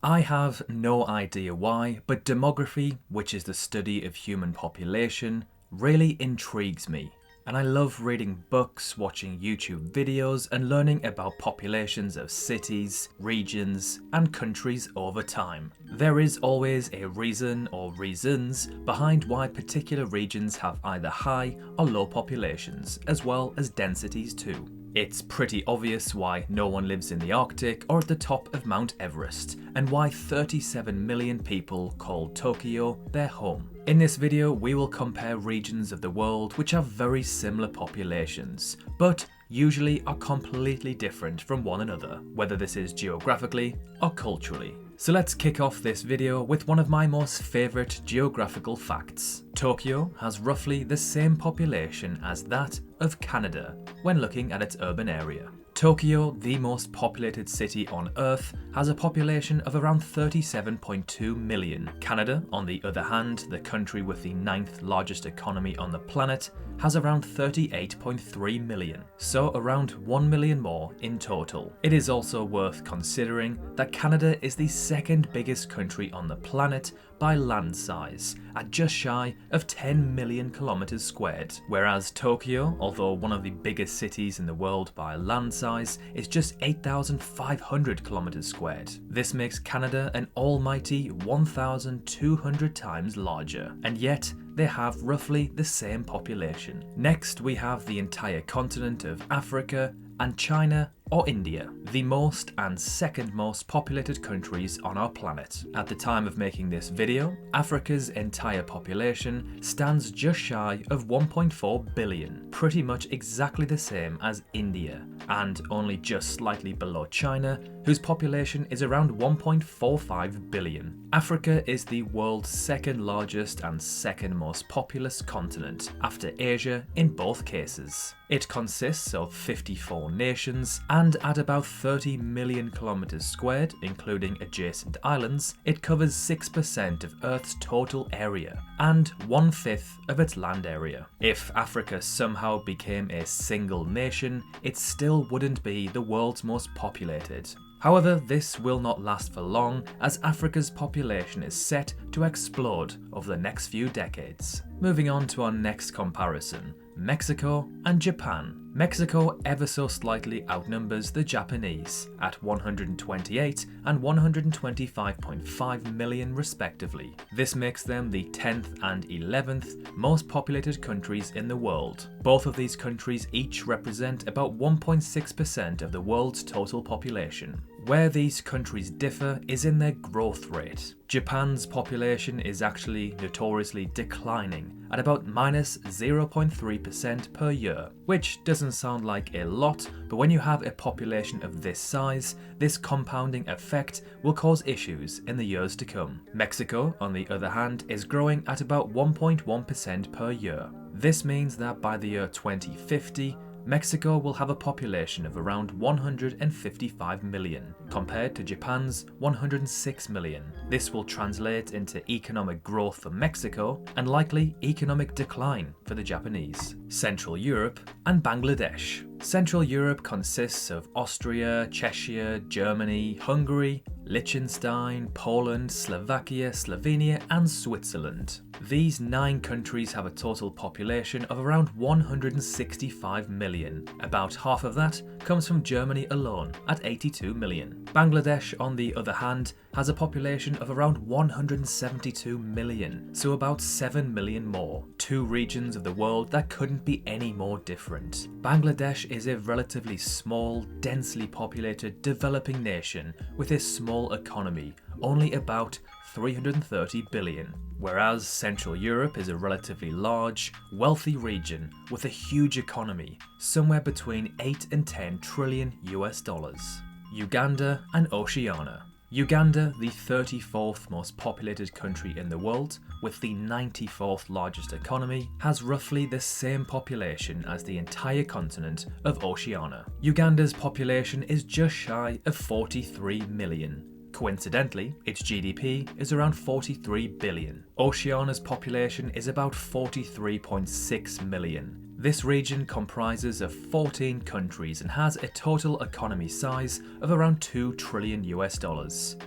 I have no idea why, but demography, which is the study of human population, really intrigues me. And I love reading books, watching YouTube videos, and learning about populations of cities, regions, and countries over time. There is always a reason or reasons behind why particular regions have either high or low populations, as well as densities too. It's pretty obvious why no one lives in the Arctic or at the top of Mount Everest, and why 37 million people call Tokyo their home. In this video, we will compare regions of the world which have very similar populations, but usually are completely different from one another, whether this is geographically or culturally. So let's kick off this video with one of my most favourite geographical facts. Tokyo has roughly the same population as that of Canada when looking at its urban area. Tokyo, the most populated city on Earth, has a population of around 37.2 million. Canada, on the other hand, the country with the 9th largest economy on the planet, has around 38.3 million, so around 1 million more in total. It is also worth considering that Canada is the second biggest country on the planet by land size, at just shy of 10 million kilometers squared, whereas Tokyo, although one of the biggest cities in the world by land size, is just 8,500 kilometers squared. This makes Canada an almighty 1,200 times larger, and yet they have roughly the same population. Next, we have the entire continent of Africa and China or India, the most and second most populated countries on our planet. At the time of making this video, Africa's entire population stands just shy of 1.4 billion, pretty much exactly the same as India, and only just slightly below China, whose population is around 1.45 billion. Africa is the world's second largest and second most populous continent, after Asia in both cases. It consists of 54 nations, and at about 30 million kilometers squared, including adjacent islands, it covers 6% of Earth's total area, and 1/5 of its land area. If Africa somehow became a single nation, it still wouldn't be the world's most populated. However, this will not last for long, as Africa's population is set to explode over the next few decades. Moving on to our next comparison, Mexico and Japan. Mexico ever so slightly outnumbers the Japanese at 128 and 125.5 million respectively. This makes them the 10th and 11th most populated countries in the world. Both of these countries each represent about 1.6% of the world's total population. Where these countries differ is in their growth rate. Japan's population is actually notoriously declining at about minus 0.3% per year, which doesn't sound like a lot, but when you have a population of this size, this compounding effect will cause issues in the years to come. Mexico, on the other hand, is growing at about 1.1% per year. This means that by the year 2050, Mexico will have a population of around 155 million, compared to Japan's 106 million. This will translate into economic growth for Mexico and likely economic decline for the Japanese. Central Europe and Bangladesh. Central Europe consists of Austria, Czechia, Germany, Hungary, Liechtenstein, Poland, Slovakia, Slovenia, and Switzerland. These 9 countries have a total population of around 165 million. About half of that comes from Germany alone at 82 million. Bangladesh, on the other hand, has a population of around 172 million, so about 7 million more. 2 regions of the world that couldn't be any more different. Bangladesh is a relatively small, densely populated, developing nation with a small economy, only about 330 billion. Whereas Central Europe is a relatively large, wealthy region with a huge economy, somewhere between 8 and 10 trillion US dollars. Uganda and Oceania. Uganda, the 34th most populated country in the world, with the 94th largest economy, has roughly the same population as the entire continent of Oceania. Uganda's population is just shy of 43 million. Coincidentally, its GDP is around 43 billion. Oceania's population is about 43.6 million. This region comprises of 14 countries and has a total economy size of around $2 trillion.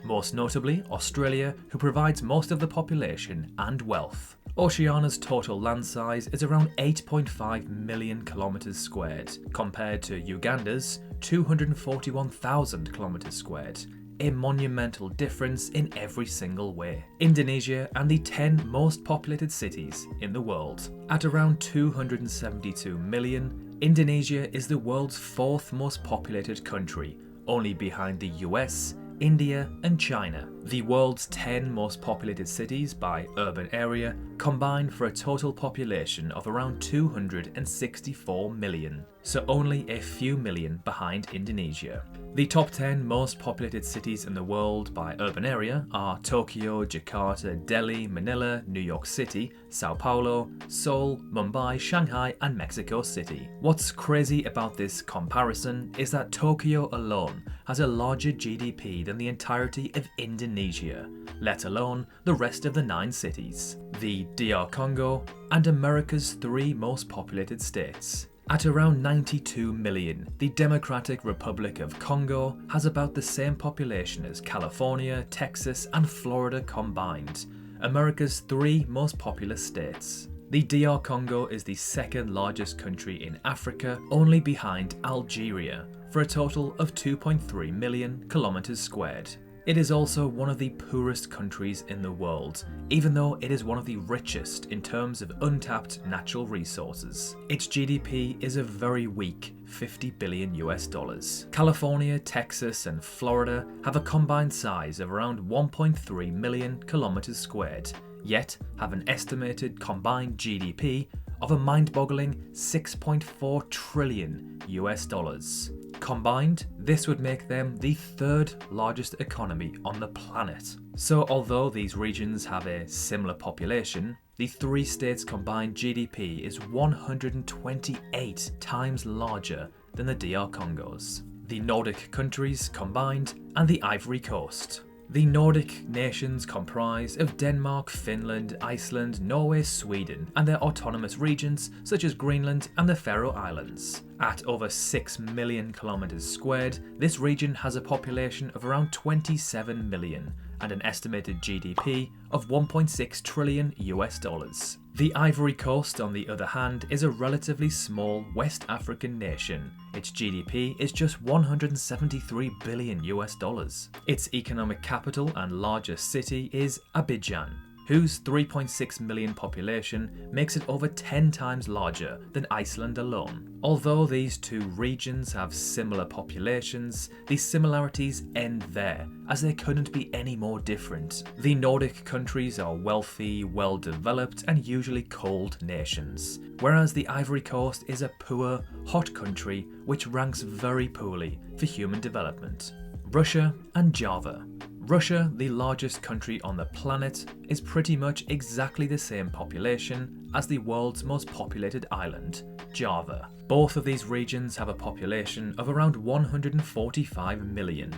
Most notably Australia, who provides most of the population and wealth. Oceania's total land size is around 8.5 million kilometers squared, compared to Uganda's 241,000 kilometers squared. A monumental difference in every single way. Indonesia and the 10 most populated cities in the world. At around 272 million, Indonesia is the world's 4th most populated country, only behind the US, India and China. The world's 10 most populated cities by urban area combine for a total population of around 264 million, so only a few million behind Indonesia. The top 10 most populated cities in the world by urban area are Tokyo, Jakarta, Delhi, Manila, New York City, Sao Paulo, Seoul, Mumbai, Shanghai and Mexico City. What's crazy about this comparison is that Tokyo alone has a larger GDP than the entirety of Indonesia, let alone the rest of the 9 cities. The DR Congo and America's 3 most populated states. At around 92 million, the Democratic Republic of Congo has about the same population as California, Texas and Florida combined, America's 3 most populous states. The DR Congo is the 2nd largest country in Africa, only behind Algeria, for a total of 2.3 million kilometers squared. It is also one of the poorest countries in the world, even though it is one of the richest in terms of untapped natural resources. Its GDP is a very weak $50 billion. California, Texas and Florida have a combined size of around 1.3 million kilometers squared, yet have an estimated combined GDP of a mind-boggling $6.4 trillion. Combined, this would make them the 3rd largest economy on the planet. So although these regions have a similar population, the 3 states' combined GDP is 128 times larger than the DR Congo's, the Nordic countries combined, and the Ivory Coast. The Nordic nations comprise of Denmark, Finland, Iceland, Norway, Sweden, and their autonomous regions such as Greenland and the Faroe Islands. At over 6 million kilometers squared, this region has a population of around 27 million and an estimated GDP of $1.6 trillion. The Ivory Coast, on the other hand, is a relatively small West African nation. Its GDP is just $173 billion. Its economic capital and largest city is Abidjan, whose 3.6 million population makes it over 10 times larger than Iceland alone. Although these 2 regions have similar populations, the similarities end there, as they couldn't be any more different. The Nordic countries are wealthy, well-developed and usually cold nations, whereas the Ivory Coast is a poor, hot country which ranks very poorly for human development. Russia and Java. Russia, the largest country on the planet, is pretty much exactly the same population as the world's most populated island, Java. Both of these regions have a population of around 145 million.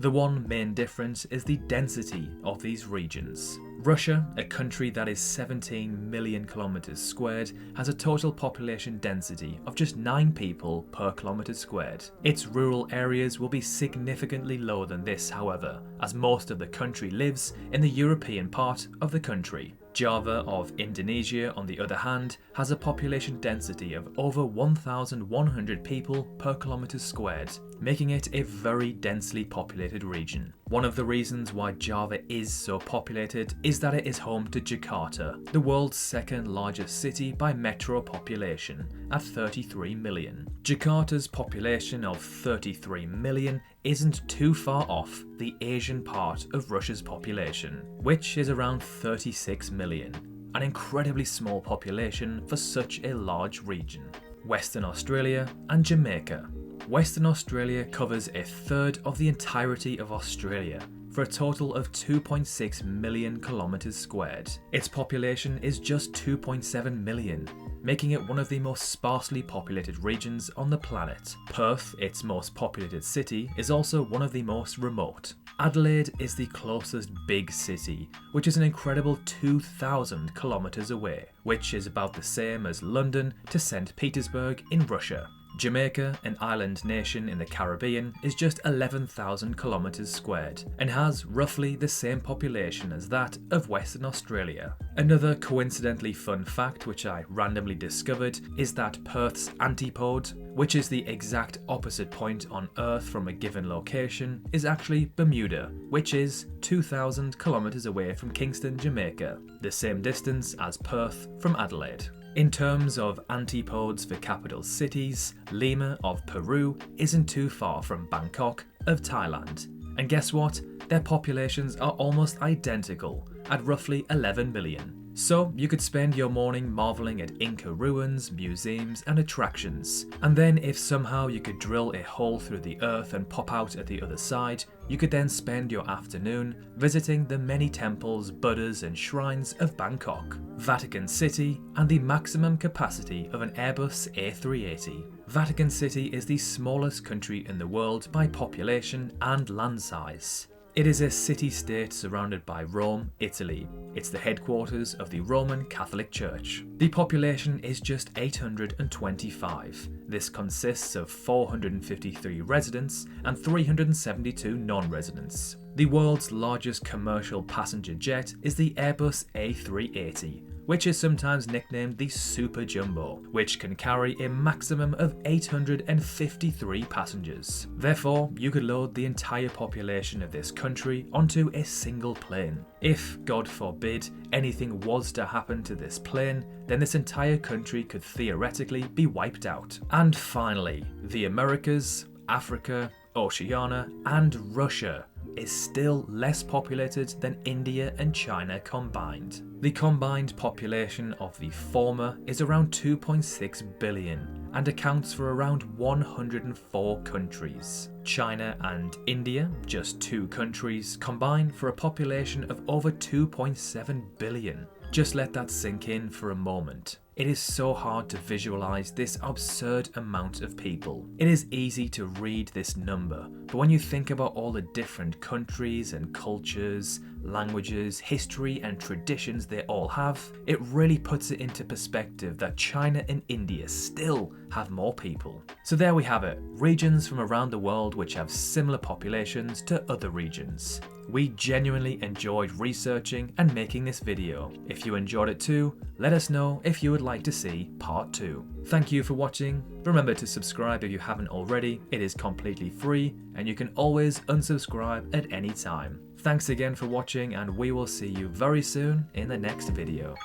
The one main difference is the density of these regions. Russia, a country that is 17 million kilometers squared, has a total population density of just 9 people per kilometer squared. Its rural areas will be significantly lower than this, however, as most of the country lives in the European part of the country. Java of Indonesia, on the other hand, has a population density of over 1,100 people per kilometer squared, making it a very densely populated region. One of the reasons why Java is so populated is that it is home to Jakarta, the world's 2nd largest city by metro population, at 33 million. Jakarta's population of 33 million isn't too far off the Asian part of Russia's population, which is around 36 million, an incredibly small population for such a large region. Western Australia and Jamaica. Western Australia covers a 1/3 of the entirety of Australia, for a total of 2.6 million kilometers squared. Its population is just 2.7 million. making it one of the most sparsely populated regions on the planet. Perth, its most populated city, is also one of the most remote. Adelaide is the closest big city, which is an incredible 2,000 kilometers away, which is about the same as London to St. Petersburg in Russia. Jamaica, an island nation in the Caribbean, is just 11,000 kilometers squared and has roughly the same population as that of Western Australia. Another coincidentally fun fact which I randomly discovered is that Perth's antipode, which is the exact opposite point on Earth from a given location, is actually Bermuda, which is 2,000 kilometers away from Kingston, Jamaica, the same distance as Perth from Adelaide. In terms of antipodes for capital cities, Lima of Peru isn't too far from Bangkok of Thailand. And guess what? Their populations are almost identical at roughly 11 million. So you could spend your morning marvelling at Inca ruins, museums and attractions. And then if somehow you could drill a hole through the earth and pop out at the other side, you could then spend your afternoon visiting the many temples, Buddhas and shrines of Bangkok, Vatican City and the maximum capacity of an Airbus A380. Vatican City is the smallest country in the world by population and land size. It is a city-state surrounded by Rome, Italy. It's the headquarters of the Roman Catholic Church. The population is just 825. This consists of 453 residents and 372 non-residents. The world's largest commercial passenger jet is the Airbus A380, which is sometimes nicknamed the Super Jumbo, which can carry a maximum of 853 passengers. Therefore, you could load the entire population of this country onto a single plane. If, God forbid, anything was to happen to this plane, then this entire country could theoretically be wiped out. And finally, the Americas, Africa, Oceania, and Russia is still less populated than India and China combined. The combined population of the former is around 2.6 billion and accounts for around 104 countries. China and India, just two countries, combine for a population of over 2.7 billion. Just let that sink in for a moment. It is so hard to visualize this absurd amount of people. It is easy to read this number, but when you think about all the different countries and cultures, languages, history and traditions they all have, it really puts it into perspective that China and India still have more people. So there we have it, regions from around the world which have similar populations to other regions. We genuinely enjoyed researching and making this video. If you enjoyed it too, let us know if you would like to see part 2. Thank you for watching. Remember to subscribe if you haven't already. It is completely free and you can always unsubscribe at any time. Thanks again for watching and we will see you very soon in the next video.